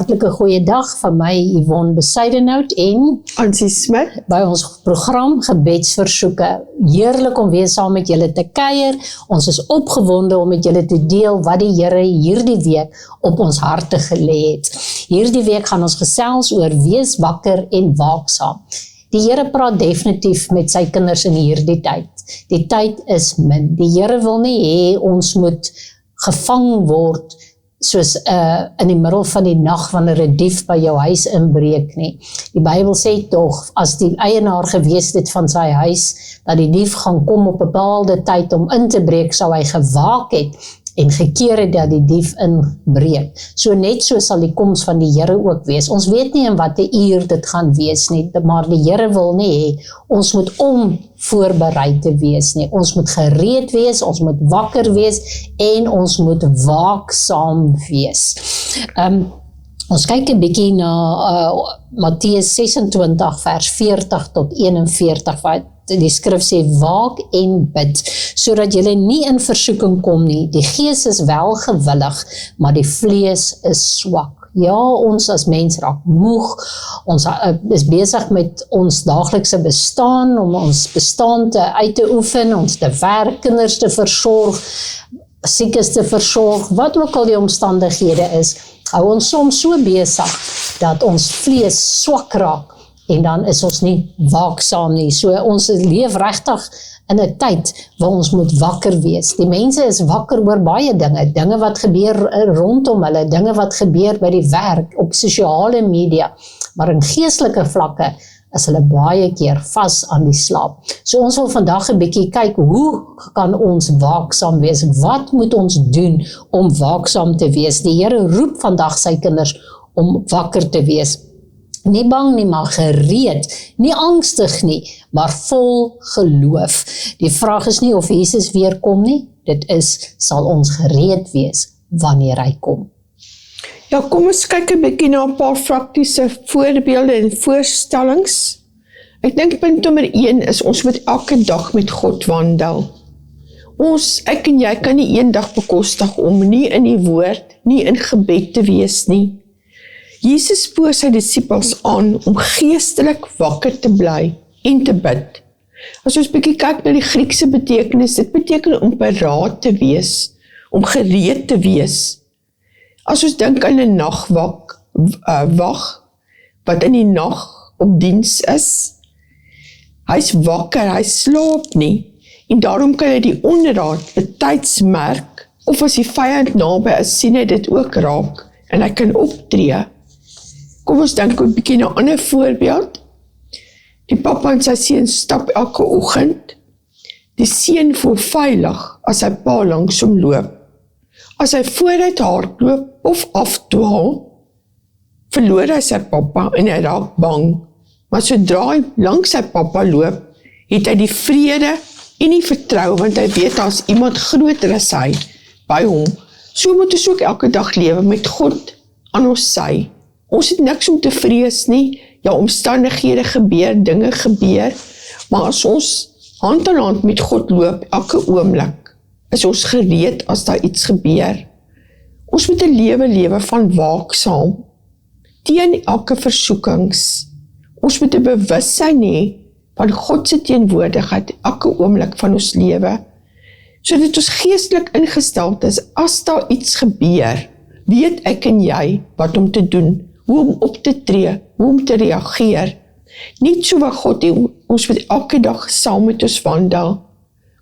hartlike goeiedag van my Yvonne Besuidenhout en Ansie Smit. By ons program Gebedsversoeke. Heerlik om weer saam met julle te kuier. Ons is opgewonde om met julle te deel wat die Here hierdie week op ons harte gelê het. Hierdie week gaan ons gesels oor wees wakker en waaksaam. Die Here praat definitief met sy kinders in hierdie tyd. Die tyd is min. Die Here wil nie hê ons moet gevang word soos in die middel van die nag wanneer 'n dief by jou huis inbreek nie. Die Bybel sê tog, as die eienaar gewees het van sy huis, dat die dief gaan kom op 'n bepaalde tyd om in te breek, sou hy gewaak het en gekeer het dat die dief inbreek. So net so sal die koms van die Here ook wees. Ons weet nie in watter uur dit gaan wees nie, maar die Here wil nie hê ons moet onvoorbereid te wees nie. Ons moet gereed wees, ons moet wakker wees en ons moet waaksaam wees. Ons kyk 'n bietjie na Matteus 26 vers 40 tot 41 wat die skrif sê, waak en bid, sodat julle nie in versoeking kom nie. Die gees is wel gewillig, maar die vlees is swak. Ja, ons as mens raak moeg, ons is besig met ons daaglikse bestaan, om ons bestaan uit te oefen, ons te werk, kinders te versorg, siekes te versorg, wat ook al die omstandighede is, hou ons soms so besig, dat ons vlees swak raak, en dan is ons nie waaksaam nie. So ons leef regtig in 'n tyd waar ons moet wakker wees. Die mense is wakker oor baie dinge wat gebeur rondom hulle, dinge wat gebeur by die werk, op sosiale media, maar in geestelike vlakke is hulle baie keer vas aan die slaap. So ons wil vandag 'n bietjie kyk, hoe kan ons waaksaam wees? Wat moet ons doen om waaksaam te wees? Die Here roep vandag sy kinders om wakker te wees. Nie bang nie, maar gereed. Nie angstig nie, maar vol geloof. Die vraag is nie of Jesus weer kom nie, dit is, sal ons gereed wees wanneer hy kom? Ja, kom ons kyk 'n bietjie na 'n paar praktiese voorbeelde en voorstellings. Ek dink punt nommer 1 is, ons moet elke dag met God wandel. Ek en jy kan nie een dag bekostig om nie in die woord, nie in gebed te wees nie. Jesus spoor sy disippels aan om geestelik wakker te bly en te bid. As ons bietjie kyk na die Griekse betekenis, dit beteken om paraat te wees, om gereed te wees. As ons dink aan 'n nagwag, wat in die nag op diens is, hy's wakker, hy slaap nie, en daarom kan hy die onderraad betyds merk, of as die vyand naby is, sien hy dit ook raak, en hy kan optree. Kom ons dink 'n bietjie na 'n ander voorbeeld. Die pappa en sy seun stap elke oggend. Die seun voel veilig as sy pa langs hom loop. As hy vooruit hardloop of afdwaal, verloor hy sy pappa en hy raak bang. Maar sodra hy langs sy pappa loop, het hy die vrede en die vertroue, want hy weet daar's iemand groter as hy by hom. So moet ons ook elke dag lewe met God aan ons sy. Ons het niks om te vrees nie, ja, omstandighede gebeur, dinge gebeur, maar as ons hand aan hand met God loop, elke oomblik, is ons gereed as daar iets gebeur. Ons moet 'n lewe van waaksaam, teen elke versoekings. Ons moet 'n bewussyn hê van God se teenwoordigheid, elke oomblik van ons lewe, sodat ons geestelik ingestel is, as daar iets gebeur, weet ek en jy wat om te doen, hoe om op te tree, hoe om te reageer. Niet so wat God die, ons moet elke dag saam met ons wandel.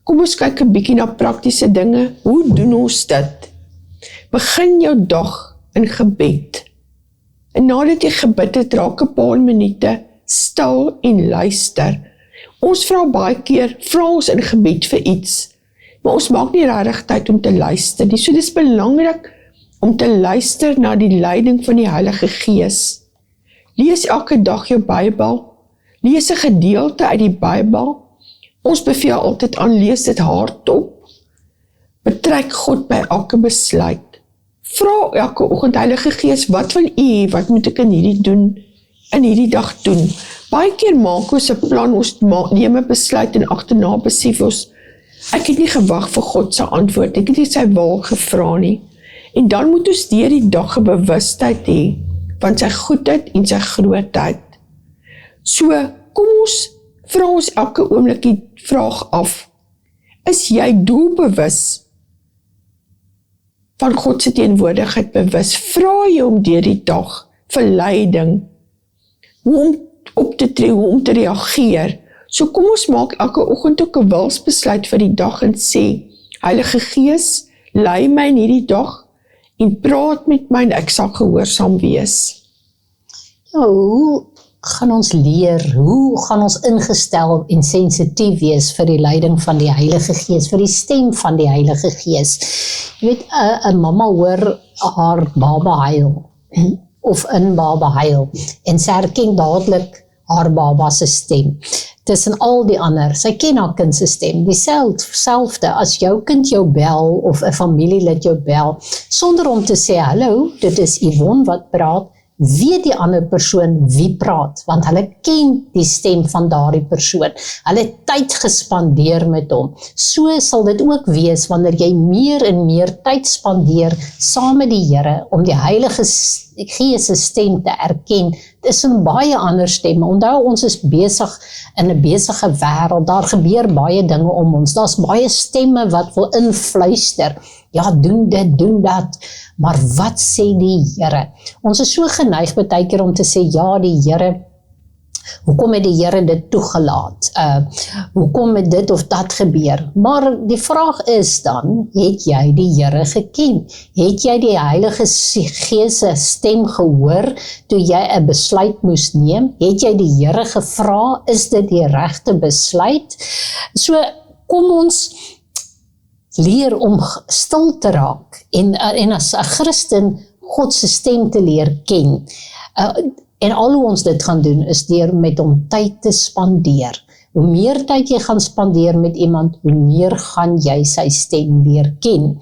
Kom ons kyk 'n bietjie na praktiese dinge. Hoe doen ons dit? Begin jou dag in gebed. En nadat jy gebid het, raak 'n paar minute stil en luister. Ons vra baie keer, vra ons in gebed vir iets, maar ons maak nie regtig tyd om te luister nie. So dis belangrik om te luister na die leiding van die Heilige Gees. Lees elke dag jou Bybel, lees 'n gedeelte uit die Bybel. Ons beveel altyd aan, lees dit hardop. Betrek God by elke besluit. Vra elke oggend, Heilige Gees, wat wil U, wat moet ek in hierdie dag doen? Baie keer maak ons 'n plan, ons neem 'n besluit en agterna besef ons, ek het nie gewag vir God se antwoord, ek het nie sy wil gevra nie. En dan moet ons deur die dag 'n bewustheid hê van sy goedheid en sy grootheid. So, kom ons vra ons elke oomblik die vraag af, is jy doelbewus van God se teenwoordigheid bewus? Vra jy om deur die dag vir leiding, hoe om op te tree, hoe om te reageer? So kom ons maak elke oggend ook 'n wilsbesluit vir die dag en sê, Heilige Gees, lei my in hierdie dag en praat met my en ek sal gehoorsaam wees. Ja, hoe gaan ons leer, hoe gaan ons ingestel en sensitief wees vir die leiding van die Heilige Gees, vir die stem van die Heilige Gees? Jy weet, 'n mamma hoor haar baba huil, of 'n baba huil, en sy herken dadelik haar baba se stem. Tussen al die ander, sy ken haar kind se stem, dieselfde as jou kind jou bel, of 'n familielid jou bel, sonder om te sê, hallo, dit is Yvonne wat praat, weet die ander persoon wie praat, want hulle ken die stem van daardie persoon. Hulle het tyd gespandeer met hom. So sal dit ook wees wanneer jy meer en meer tyd spandeer saam met die Here om die Heilige Gees se stem te erken. Tussen baie ander stemme. Onthou, ons is besig in 'n besige wêreld. Daar gebeur baie dinge om ons. Daar's baie stemme wat wil influister. Ja, doen dit, doen dat. Maar wat sê die Here? Ons is so geneig baie keer om te sê, ja, die Here, hoekom het die Here dit toegelaat? Hoekom het dit of dat gebeur? Maar die vraag is dan, het jy die Here geken? Het jy die Heilige Gees se stem gehoor toe jy 'n besluit moes neem? Het jy die Here gevra, is dit die regte besluit? So, kom ons leer om stil te raak en as 'n Christen God se stem te leer ken. En al hoe ons dit gaan doen is deur met hom tyd te spandeer. Hoe meer tyd jy gaan spandeer met iemand, hoe meer gaan jy sy stem leer ken.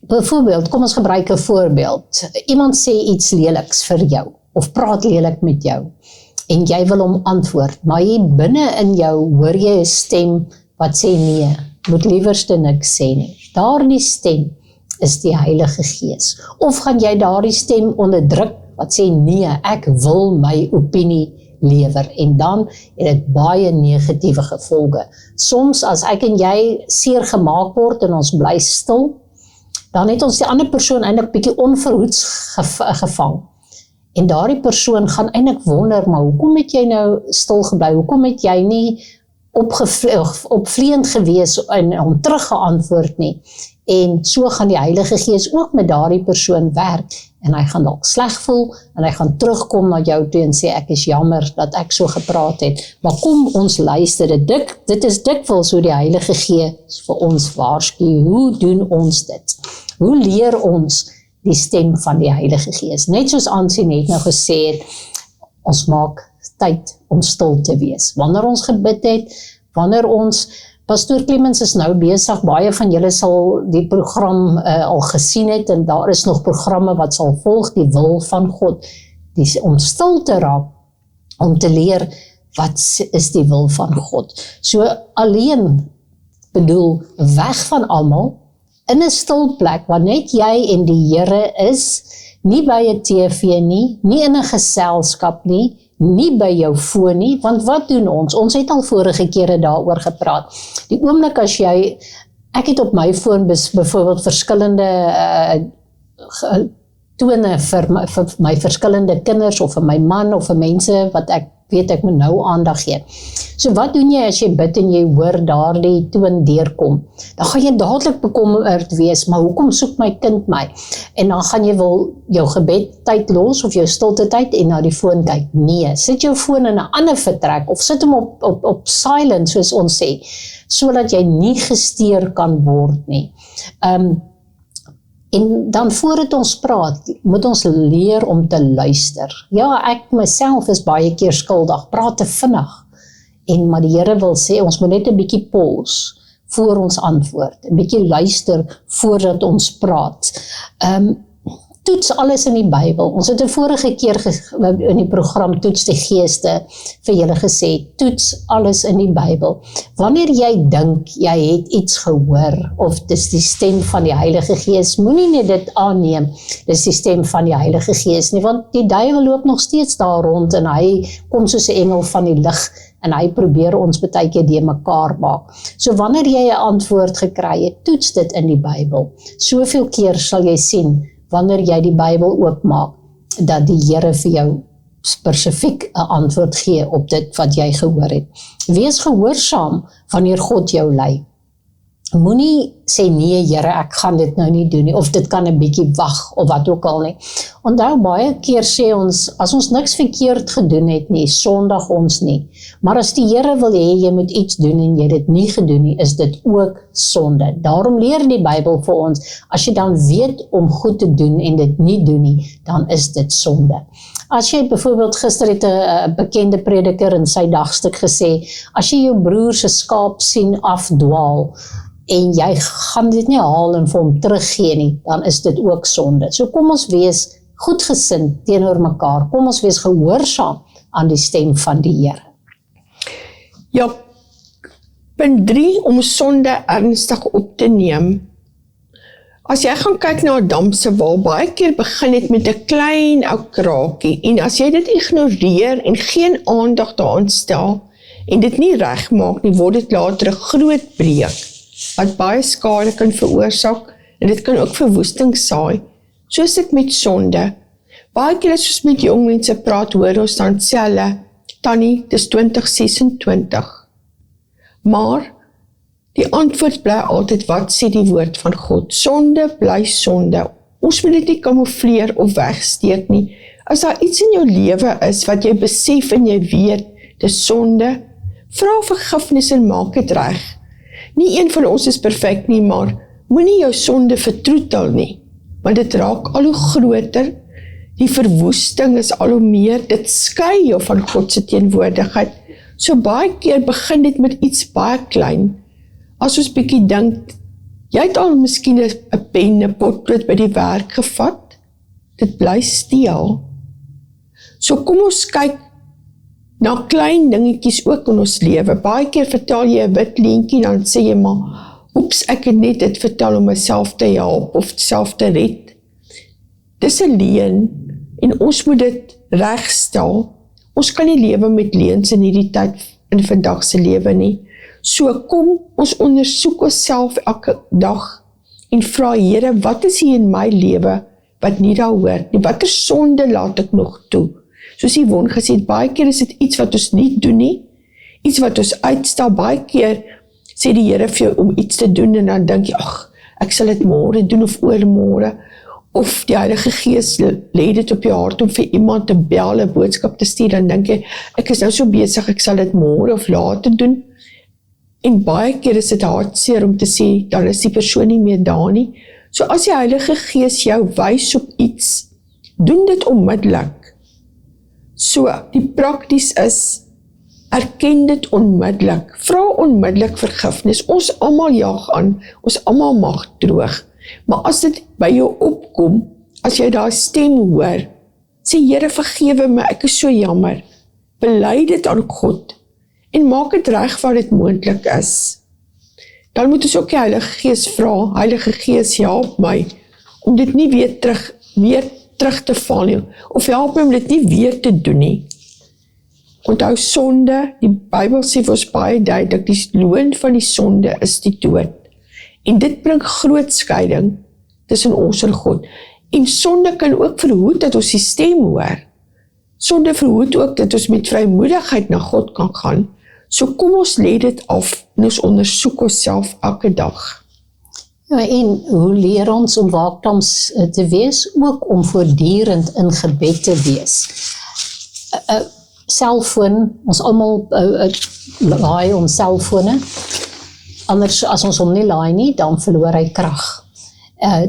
Byvoorbeeld, kom ons gebruik 'n voorbeeld. Iemand sê iets leliks vir jou of praat lelik met jou en jy wil hom antwoord, maar hier binne in jou hoor jy 'n stem wat sê nee, moet liewerste niks sê nie. Daardie stem is die Heilige Gees. Of gaan jy daardie stem onderdruk wat sê nee, ek wil my opinie lewer, en dan het dit baie negatiewe gevolge. Soms as ek en jy seer gemaak word en ons bly stil, dan het ons die ander persoon eintlik bietjie onverhoeds gevang. En daardie persoon gaan eintlik wonder, maar hoekom het jy nou stil gebly? Hoekom het jy nie opvleend gewees en hom teruggeantwoord nie? En so gaan die Heilige Gees ook met daardie persoon werk, en hy gaan dalk sleg voel, en hy gaan terugkom na jou toe en sê, ek is jammer dat ek so gepraat het, maar kom ons luister, dit is dikwels hoe die Heilige Gees vir ons waarsku. Hoe doen ons dit? Hoe leer ons die stem van die Heilige Gees? Net soos Ansie net nou gesê het, ons maak tyd om stil te wees. Wanneer ons gebid het, wanneer ons Pastoor Clemens is nou besig, baie van julle sal die program al gesien het, en daar is nog programme wat sal volg, die wil van God, om stil te raak, om te leer, wat is die wil van God. So alleen, bedoel, weg van almal, in 'n stil plek, waar net jy en die Here is, nie by 'n TV nie, nie in 'n geselskap nie by jou foon nie, want wat doen ons? Ons het al vorige kere daaroor gepraat. Die oomblik as jy, ek het op my foon byvoorbeeld verskillende tone vir my verskillende kinders, of vir my man, of vir mense wat ek weet ek moet nou aandag gee. So wat doen jy as jy bid en jy hoor daardie toon deurkom? Dan gaan jy dadelik bekommerd wees, maar hoekom soek my kind my? En dan gaan jy wil jou gebed tyd los, of jou stilte tyd, en na die foon kyk. Nee, sit jou foon in 'n ander vertrek, of sit hom op silent, soos ons sê, sodat jy nie gesteer kan word nie. En dan voordat ons praat, moet ons leer om te luister. Ja, ek myself is baie keer skuldig, praat te vinnig. Maar die Here wil sê, ons moet net 'n bietjie pause voor ons antwoord, 'n bietjie luister voordat ons praat. Toets alles in die Bybel. Ons het 'n vorige keer in die program Toets die Geeste vir julle gesê, toets alles in die Bybel. Wanneer jy dink jy het iets gehoor of dis die stem van die Heilige Gees, moenie net dit aanneem, dis die stem van die Heilige Gees nie, want die duiwel loop nog steeds daar rond en hy kom soos 'n engel van die lig en hy probeer ons baie keer de mekaar maak. So wanneer jy 'n antwoord gekry het, toets dit in die Bybel. Soveel keer sal jy sien wanneer jy die Bybel oopmaak, dat die Here vir jou spesifiek 'n antwoord gee op dit wat jy gehoor het. Wees gehoorsaam wanneer God jou lei. Moenie sê nee Here, ek gaan dit nou nie doen nie, of dit kan 'n bietjie wag, of wat ook al nie. Onthou, baie keer sê ons, as ons niks verkeerd gedoen het nie, sondig ons nie. Maar as die Here wil hê jy moet iets doen en jy dit nie gedoen nie, is dit ook sonde. Daarom leer die Bybel vir ons, as jy dan weet om goed te doen en dit nie doen nie, dan is dit sonde. As jy byvoorbeeld gister het 'n bekende prediker in sy dagstuk gesê, as jy jou broer se skaap sien afdwaal, en jy gaan dit nie haal en vir hom teruggee nie, dan is dit ook sonde. So kom ons wees goedgesind teenoor mekaar, kom ons wees gehoorsaam aan die stem van die Here. Ja, punt 3, om sonde ernstig op te neem. As jy gaan kyk na 'n dam se wal, baie keer begin dit met 'n klein ou kraakie, en as jy dit ignoreer en geen aandag daaraan stel, en dit nie regmaak nie, word dit later 'n groot breuk, wat baie skade kan veroorsaak, en dit kan ook verwoesting saai, soos dit met sonde. Baie keer as ons met jong mense praat, hoor ons dan sê hulle, Tannie, dis 2026. Maar, die antwoord bly altyd, wat sê die woord van God? Sonde bly sonde. Ons moet dit nie kamoufleer of wegsteek nie. As daar iets in jou lewe is, wat jy besef en jy weet, dis sonde, vra vergifnis en maak dit reg. Nie een van ons is perfek nie, maar moenie jou sonde vertroetel nie, want dit raak al hoe groter, die verwoesting is al hoe meer, dit skei jou van God se teenwoordigheid. So baie keer begin dit met iets baie klein. As ons bietjie dink, jy het al miskien 'n pen, 'n potlood by die werk gevat, dit bly steel. So kom ons kyk na klein dingetjies ook in ons lewe. Baie keer vertel jy 'n wit leentjie, dan sê jy maar, oeps, ek het net dit vertel om myself te help, of self te red. Dis 'n leuen, en ons moet dit regstel. Ons kan nie lewe met leuns in hierdie tyd, in vandag se lewe nie. So kom, ons ondersoek onsself elke dag, en vra, Here, wat is hier in my lewe, wat nie daar hoort nie? Watter sonde laat ek nog toe? Soos Yvonne gesê het, baie keer is dit iets wat ons nie doen nie, iets wat ons uitstel. Baie keer sê die Here vir jou om iets te doen, en dan dink jy, ag, ek sal dit môre doen, of oormôre, of die Heilige Gees lê dit op jou hart om vir iemand te bel, 'n boodskap te stuur, dan dink jy, ek is nou so besig, ek sal dit môre of later doen, en baie keer is dit hartseer om te sê, dan is die persoon nie meer daar nie. So as die Heilige Gees jou wys op iets, doen dit onmiddellik. So, die prakties is, erken dit onmiddellik, vra onmiddellik vergifnis. Ons almal jag aan, ons almal mag droog. Maar as dit by jou opkom, as jy daai stem hoor, sê, Here, vergewe my, ek is so jammer. Bely dit aan God, en maak dit reg waar dit moontlik is. Dan moet ons ook die Heilige Gees vra, Heilige Gees, help my, om dit nie weer terug te val nie, of help my om dit nie weer te doen nie. Onthou sonde, die Bybel sê vir ons baie duidelik, die loon van die sonde is die dood. En dit bring groot skeiding tussen ons en God. En sonde kan ook verhoed dat ons die stem hoor. Sonde verhoed ook dat ons met vrymoedigheid na God kan gaan. So kom ons lê dit af, en ons ondersoek onsself elke dag. Ja, en hoe leer ons om waaksaam te wees? Ook om voortdurend in gebed te wees. Selfoon, ons almal laai ons selfone. Anders, as ons hom nie laai nie, dan verloor hy krag.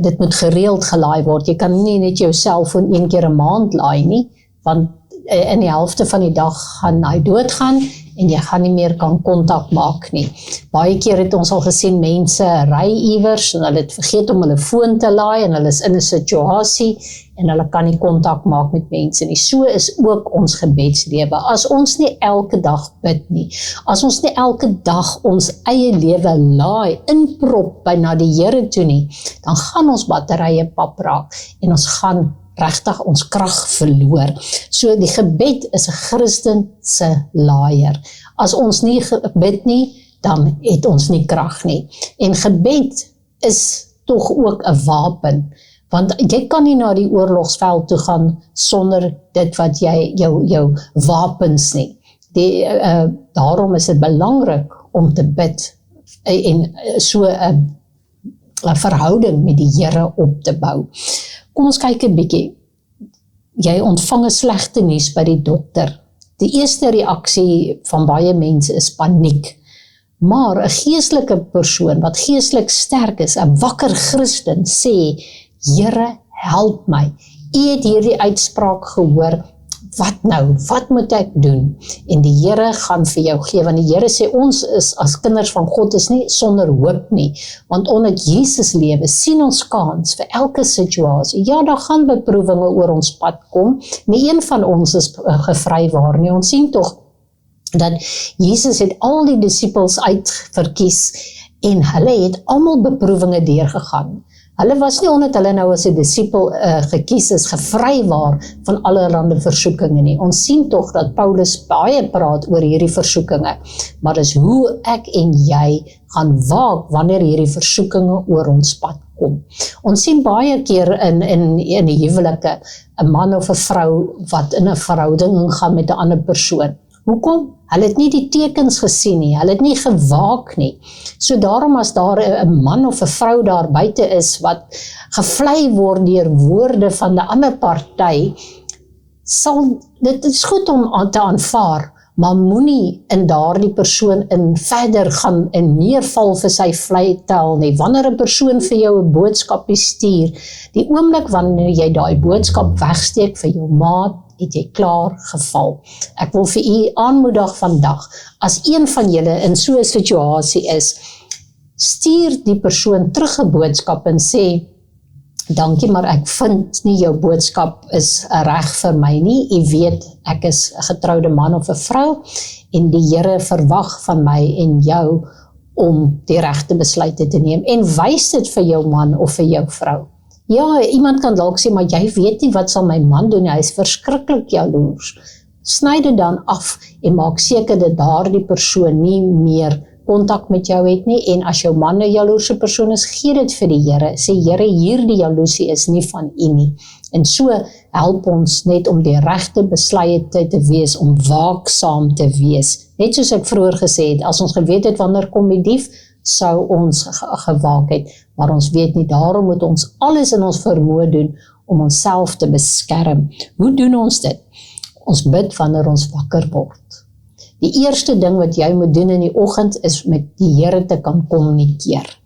Dit moet gereeld gelaai word. Jy kan nie net jou selfoon 1 keer 'n maand laai nie, want in die helfte van die dag gaan hy doodgaan, en jy gaan nie meer kan kontak maak nie. Baie keer het ons al gesien mense ry iewers en hulle het vergeet om hulle foon te laai en hulle is in 'n situasie en hulle kan nie kontak maak met mense nie. So is ook ons gebedslewe. As ons nie elke dag bid nie, as ons nie elke dag ons eie lewe laai, inprop by na die Here toe nie, dan gaan ons batterye pap raak en ons gaan regtig ons krag verloor. So die gebed is 'n Christen se laaier. As ons nie bid nie, dan het ons nie krag nie. En gebed is tog ook 'n wapen, want jy kan nie na die oorlogsveld toe gaan sonder dit wat jy jou wapens nie. Daarom is dit belangrik om te bid en so 'n verhouding met die Here op te bou. Kom ons kyk 'n bietjie. Jy ontvang 'n slegte nuus by die dokter. Die eerste reaksie van baie mense is paniek. Maar 'n geestelike persoon wat geestelik sterk is, 'n wakker Christen, sê, Here, help my. U het hierdie uitspraak gehoor. Wat nou? Wat moet ek doen? En die Here gaan vir jou gee, want die Here sê ons is as kinders van God is nie sonder hoop nie, want omdat Jesus lewe, sien ons kans vir elke situasie. Ja, daar gaan beproewinge oor ons pad kom. Nie een van ons is gevrywaar nie. Ons sien tog dat Jesus het al die disippels uitverkies en hulle het almal beproewinge deurgegaan. Hulle was nie omdat hulle nou as 'n disipel gekies is, gevrywaar van allerlei versoekinge nie. Ons sien tog dat Paulus baie praat oor hierdie versoekinge, maar dis hoe ek en jy gaan waak wanneer hierdie versoekinge oor ons pad kom. Ons sien baie keer in die huwelike 'n man of 'n vrou wat in 'n verhouding ingaan met 'n ander persoon. Hoekom? Hulle het nie die tekens gesien nie, hulle het nie gewaak nie. So daarom as daar 'n man of 'n vrou daar buite is wat gevlei word deur woorde van 'n ander party, dit is goed om te aanvaar, maar moenie in daardie persoon in verder gaan en neerval vir sy vleitel nie. Wanneer 'n persoon vir jou 'n boodskap stuur, die oomblik wanneer jy daai boodskap wegsteek vir jou maat, het jy klaar geval. Ek wil vir u aanmoedig vandag, as een van julle in so 'n situasie is, stuur die persoon terug 'n boodskap en sê, dankie, maar ek vind nie jou boodskap is reg vir my nie. U weet, ek is 'n getroude man of 'n vrou en die Here verwag van my en jou om die regte besluite te neem en wys dit vir jou man of vir jou vrou. Ja, iemand kan dalk sê, maar jy weet nie wat sal my man doen, hy is verskriklik jaloers. Sny dit dan af en maak seker dat daardie persoon nie meer kontak met jou het nie, en as jou man 'n jaloerse persoon is, gee dit vir die Here, sê Here, hierdie jaloesie is nie van u nie. En so help ons net om die regte besluite te wees, om waaksaam te wees. Net soos ek vroeër gesê het, as ons geweet het wanneer kom die dief, sou ons gewaak het, maar ons weet nie, daarom moet ons alles in ons vermoë doen om onsself te beskerm. Hoe doen ons dit? Ons bid wanneer ons wakker word. Die eerste ding wat jy moet doen in die oggend is met die Here te kan kommunikeer.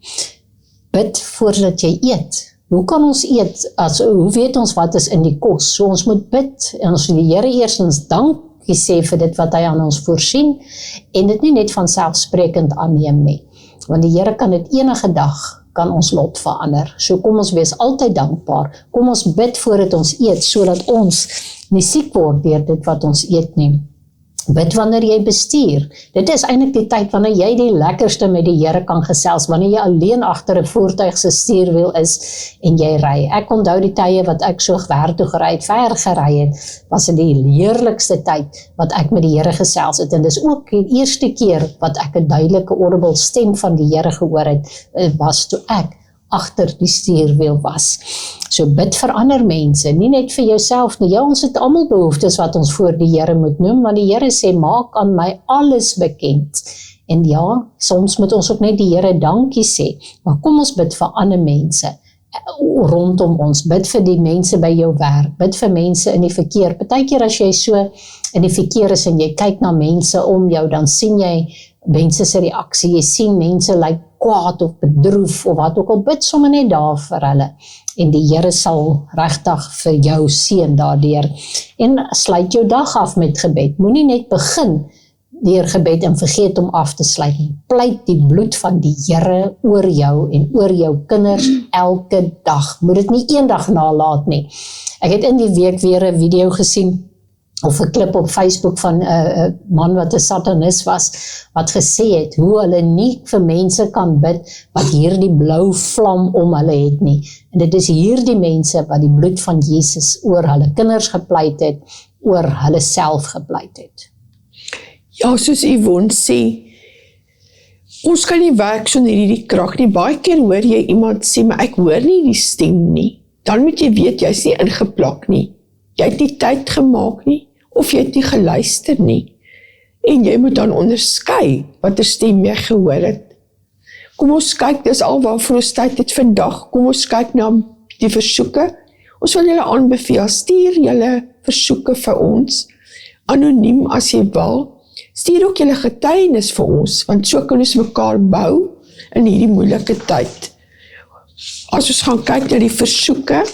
Bid voordat jy eet. Hoe kan ons eet? Hoe weet ons wat is in die kos? So ons moet bid en ons moet die Here eerstens dankie sê vir dit wat hy aan ons voorsien en dit nie net van selfsprekend aanneem nie. Want die Here kan dit enige dag, kan ons lot verander. So kom ons wees altyd dankbaar. Kom ons bid voordat ons eet, sodat ons nie siek word deur dit wat ons eet nie. Bid wanneer jy bestuur. Dit is eintlik die tyd wanneer jy die lekkerste met die Here kan gesels, wanneer jy alleen agter 'n voertuig se stuurwiel is en jy ry. Ek onthou die tye wat ek so werk toe gery het, ver gery het, was dit die heerlikste tyd wat ek met die Here gesels het. En dis ook die eerste keer wat ek 'n duidelike audible stem van die Here gehoor het, was toe ek agter die stuurwiel was. So bid vir ander mense, nie net vir jouself nie. Ja, ons het almal behoeftes wat ons voor die Here moet noem, want die Here sê, maak aan my alles bekend. En ja, soms moet ons ook net die Here dankie sê, maar kom ons bid vir ander mense rondom ons, bid vir die mense by jou werk, bid vir mense in die verkeer. Partykeer as jy so in die verkeer is en jy kyk na mense om jou, dan sien jy mense se reaksie, jy sien mense lyk kwaad of bedroef of wat ook al, bid sommer net daar vir hulle en die Here sal regtig vir jou seën daardeur. En sluit jou dag af met gebed, moenie net begin deur gebed en vergeet om af te sluit. Pleit die bloed van die Here oor jou en oor jou kinders elke dag. Moet dit nie eendag nalaat nie. Ek het in die week weer 'n video gesien of 'n klip op Facebook van 'n man wat 'n satanist was, wat gesê het hoe hulle nie vir mense kan bid wat hierdie blou vlam om hulle het nie. En dit is hierdie mense wat die bloed van Jesus oor hulle kinders gepleit het, oor hulle self gepleit het. Ja, soos Yvonne sê, ons kan nie werk sonder hierdie krag nie. Baie keer hoor jy iemand sê, maar ek hoor nie die stem nie. Dan moet jy weet, jy is nie ingeplak nie. Jy het nie tyd gemaak nie, of jy het nie geluister nie. En jy moet dan onderskei watter stem jy gehoor het. Kom ons kyk, dis al waarvoor ons tyd het vandag. Kom ons kyk na die versoeke. Ons wil julle aanbeveel, stuur julle versoeke vir ons, anoniem as jy wil. Stuur ook julle getuienis vir ons, want so kan ons mekaar bou in hierdie moeilike tyd. As ons gaan kyk na die versoeke,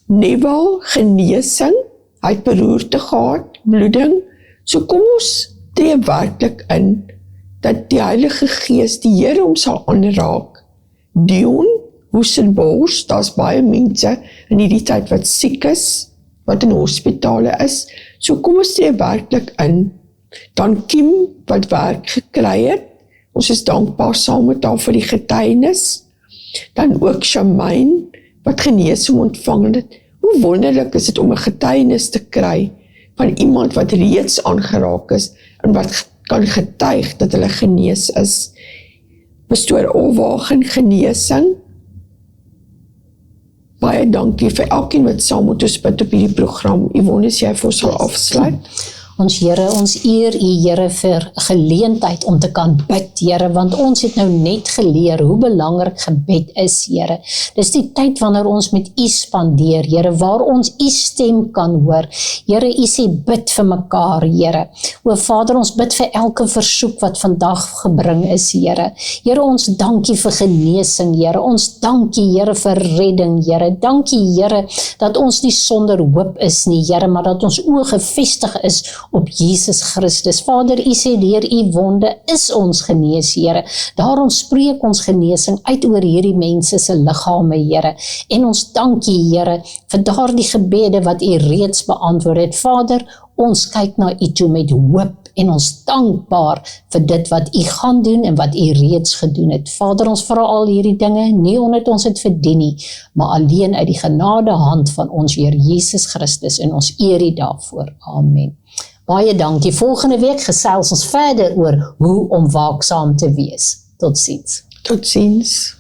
Neville, genesing, hy het beroerte gehad, bloeding, so kom ons tree werklik in, dat die Heilige Gees, die Here hom sal aanraak. Dion, hoesenbors, daar's baie mense in hierdie tyd wat siek is, wat in hospitale is, so kom ons tree werklik in. Dan Kim, wat werk gekry het, ons is dankbaar saam met haar vir die getuienis. Dan ook Shamaine, wat genesing ontvang het. Hoe wonderlik is dit om 'n getuienis te kry van iemand wat reeds aangeraak is en wat kan getuig dat hulle genees is. Pastoor Olwagen, genesing. Baie dankie vir elkeen wat saam met ons bid op hierdie program. Yvonne, as jy vir ons sal afsluit. Ons Here, ons eer U, Here, vir geleentheid om te kan bid, Here, want ons het nou net geleer hoe belangrik gebed is, Here. Dis die tyd wanneer ons met U spandeer, Here, waar ons U stem kan hoor. Here, U sê bid vir mekaar, Here. O Vader, ons bid vir elke versoek wat vandag gebring is, Here. Here, ons dankie vir genesing, Here. Ons dankie, Here, vir redding, Here. Dankie, Here, dat ons nie sonder hoop is nie, Here, maar dat ons oë gefestig is op Jesus Christus. Vader, U sê deur U wonde is ons genees, Here. Daarom spreek ons genesing uit oor hierdie mense se liggame, Here. En ons dankie, Here, vir daardie gebede wat U reeds beantwoord het. Vader, ons kyk na U toe met hoop en ons dankbaar vir dit wat U gaan doen en wat U reeds gedoen het. Vader, ons vra al hierdie dinge, nie omdat ons het verdien nie, maar alleen uit die genade hand van ons Heer Jesus Christus, en ons eer U daarvoor. Amen. Baie dankie. Volgende week gesels ons verder oor hoe om waaksaam te wees. Totsiens. Totsiens.